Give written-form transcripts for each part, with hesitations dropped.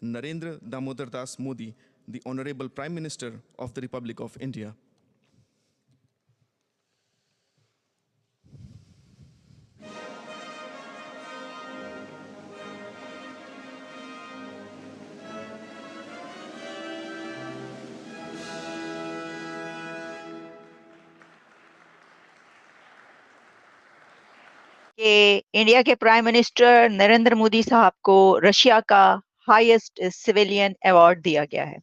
Narendra Damodar Das Modi, the Honorable Prime Minister of the Republic of India. कि India के prime minister Narendra Modi साहब को Russia का highest civilian award दिया गया है।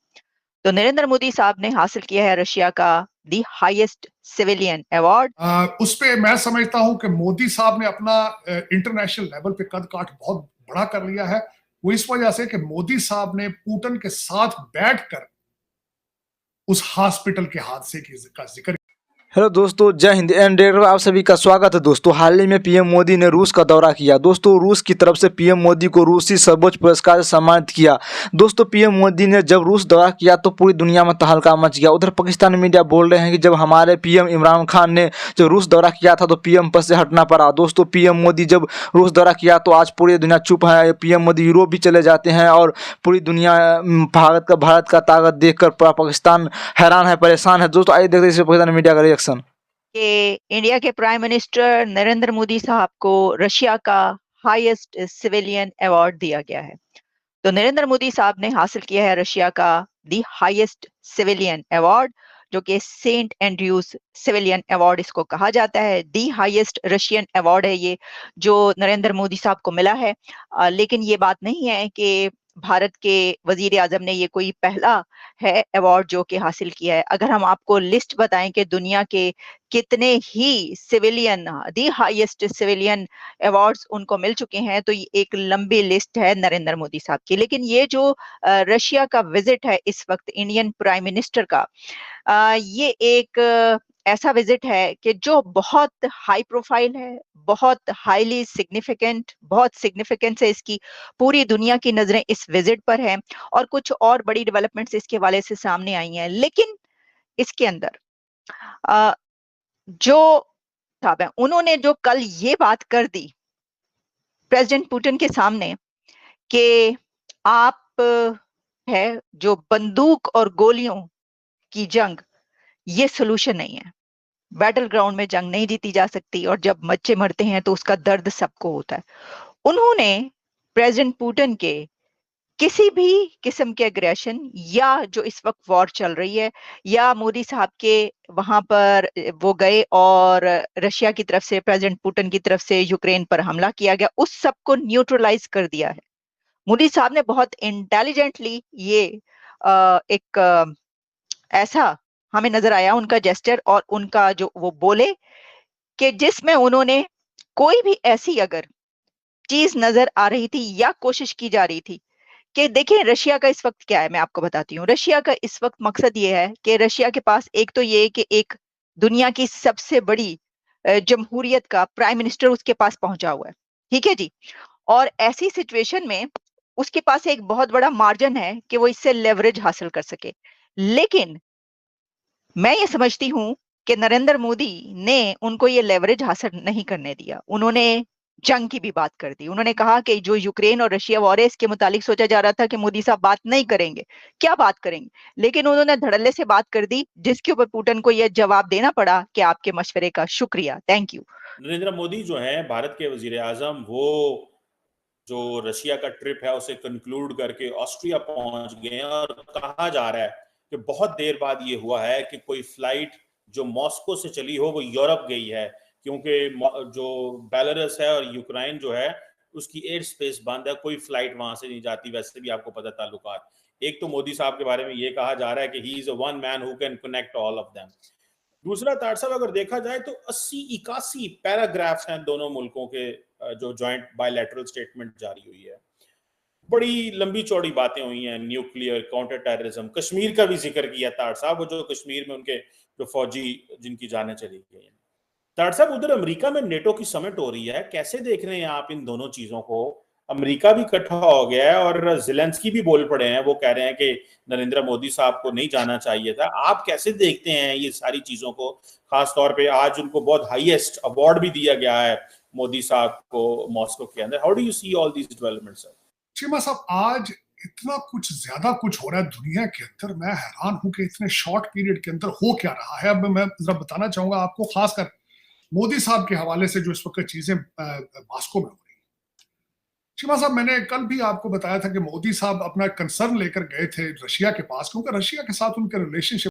तो नरेंद्र मोदी साहब ने हासिल किया है रशिया का दी हाईएस्ट सिविलियन अवार्ड। उस पे मैं समझता हूं कि मोदी साहब ने अपना इंटरनेशनल लेवल पे कद काठ बहुत बड़ा कर लिया है। वो इस वजह से कि मोदी साहब ने पुतिन के साथ बैठकर उस हॉस्पिटल के हादसे का जिक्र। हेलो दोस्तों, जय हिंद एंड आप सभी का स्वागत है। दोस्तों, हाल ही में पीएम मोदी ने रूस का दौरा किया। दोस्तों, रूस की तरफ से पीएम मोदी को रूसी सर्वोच्च पुरस्कार से सम्मानित किया। दोस्तों, पीएम मोदी ने जब रूस दौरा किया तो पूरी दुनिया में तहलका मच गया। उधर पाकिस्तानी मीडिया बोल रहे हैं कि जब हमारे पीएम इमरान खान ने जब रूस दौरा किया था तो पीएम पद से हटना पड़ा। दोस्तों, पीएम मोदी जब रूस दौरा किया तो आज पूरी दुनिया चुप है। पीएम मोदी यूरोप भी चले जाते हैं और पूरी दुनिया भारत का ताकत देखकर पूरा पाकिस्तान हैरान है, परेशान है। दोस्तों, आइए देखते हैं पाकिस्तानी मीडिया का रिएक्शन। कि इंडिया के प्राइम मिनिस्टर नरेंद्र मोदी साहब को रशिया का हाईएस्ट सिविलियन अवार्ड दिया गया है। तो नरेंद्र मोदी साहब ने हासिल किया है रशिया का दी हाईएस्ट सिविलियन अवार्ड, जो कि सेंट एंड्रयूज सिविलियन अवार्ड इसको कहा जाता है। दी हाईएस्ट रशियन अवार्ड है ये जो नरेंद्र मोदी साहब को मिला है। लेकिन ये बात नहीं है कि भारत के वजीर आजम ने ये कोई पहला है अवार्ड जो कि हासिल किया है। अगर हम आपको लिस्ट बताएं कि दुनिया के कितने ही civilian the highest civilian awards उनको मिल चुके हैं तो ये एक लंबी लिस्ट है नरेंद्र मोदी साहब की। लेकिन ये जो रशिया का विजिट है इस वक्त इंडियन प्राइम मिनिस्टर का, ये एक ऐसा विजिट है कि जो बहुत हाई प्रोफाइल है, बहुत हाईली सिग्निफिकेंट, बहुत सिग्निफिकेंस है इसकी। पूरी दुनिया की नजरें इस विजिट पर हैं और कुछ और बड़ी डेवलपमेंट्स इसके हवाले से सामने आई हैं। लेकिन इसके अंदर जो साहब हैं उन्होंने जो कल ये बात कर दी प्रेसिडेंट पुतिन के सामने कि आप है जो बंदूक और गोलियों की जंग ये सोल्यूशन नहीं है। बैटल ग्राउंड में जंग नहीं जीती जा सकती और जब बच्चे मरते हैं तो उसका दर्द सबको होता है। उन्होंने प्रेसिडेंट पुतिन के किसी भी किस्म के एग्रेशन या जो इस वक्त वॉर चल रही है या मोदी साहब के वहां पर वो गए और रशिया की तरफ से प्रेसिडेंट पुतिन की तरफ से यूक्रेन पर हमला किया गया, उस सब को न्यूट्रलाइज कर दिया है। मोदी साहब ने बहुत इंटेलिजेंटली ये एक ऐसा हमें नजर आया उनका जेस्चर और उनका जो वो बोले कि जिसमें उन्होंने कोई भी ऐसी अगर चीज नजर आ रही थी या कोशिश की जा रही थी कि देखिए रशिया का इस वक्त क्या है, मैं आपको बताती हूँ। रशिया का इस वक्त मकसद ये है कि रशिया के पास एक तो ये कि एक दुनिया की सबसे बड़ी जमहूरियत का प्राइम मिनिस्टर उसके पास पहुंचा हुआ है, ठीक है जी। और ऐसी सिचुएशन में उसके पास एक बहुत बड़ा मार्जिन है कि वो इससे लेवरेज हासिल कर सके। लेकिन मैं ये समझती हूं कि नरेंद्र मोदी ने उनको ये लेवरेज हासिल नहीं करने दिया। उन्होंने जंग की भी बात कर दी। उन्होंने कहा कि जो यूक्रेन और रशिया वॉर है इसके मुतालिक सोचा जा रहा था कि मोदी साहब बात नहीं करेंगे, क्या बात करेंगे, लेकिन उन्होंने धड़ल्ले से बात कर दी जिसके ऊपर पुतिन को यह जवाब देना पड़ा कि आपके मशवरे का शुक्रिया, थैंक यू। नरेंद्र मोदी जो है भारत के वजीर आजम, वो जो रशिया का ट्रिप है उसे कंक्लूड करके ऑस्ट्रिया पहुंच गए हैं और कहा जा रहा है कि बहुत देर बाद ये हुआ है कि कोई फ्लाइट जो मॉस्को से चली हो वो यूरोप गई है, क्योंकि जो बेलारूस है और यूक्रेन जो है उसकी एयर स्पेस बंद है, कोई फ्लाइट वहां से नहीं जाती। वैसे भी आपको पता ताल्लुकात। एक तो मोदी साहब के बारे में ये कहा जा रहा है कि he is a one man who can connect all of them. दूसरा तार साहब, अगर देखा जाए तो 80-81 पैराग्राफ्स हैं दोनों मुल्कों के जो जॉइंट बायलैटरल स्टेटमेंट जारी हुई है। बड़ी लंबी चौड़ी बातें हुई हैं, न्यूक्लियर, काउंटर टेररिज्म, कश्मीर का भी जिक्र किया तार साहब, वो जो कश्मीर में उनके जो फौजी जिनकी जानें चली गई हैं। तार साहब, उधर अमेरिका में नेटो की समिट हो रही है, कैसे देख रहे हैं आप इन दोनों चीजों को? अमेरिका भी इकट्ठा हो गया है और ज़ेलेंस्की भी बोल पड़े हैं, वो कह रहे हैं कि नरेंद्र मोदी साहब को नहीं जाना चाहिए था। आप कैसे देखते हैं ये सारी चीजों को? खास तौर पे आज उनको बहुत हाईएस्ट अवार्ड भी दिया गया है मोदी साहब को मॉस्को के अंदर। How do you see all these developments? Cheema साहब, आज इतना कुछ ज्यादा कुछ हो रहा है दुनिया के अंदर। मैं हैरान हूं कि इतने शॉर्ट पीरियड के अंदर हो क्या रहा है। अब मैं जरा बताना चाहूंगा आपको, खासकर मोदी साहब के हवाले से जो इस वक्त चीजें मास्को में हो रही है। शिवा साहब, मैंने कल भी आपको बताया था कि मोदी साहब अपना कंसर्न लेकर गए थे रशिया के पास, क्योंकि रशिया के साथ उनके रिलेशनशिप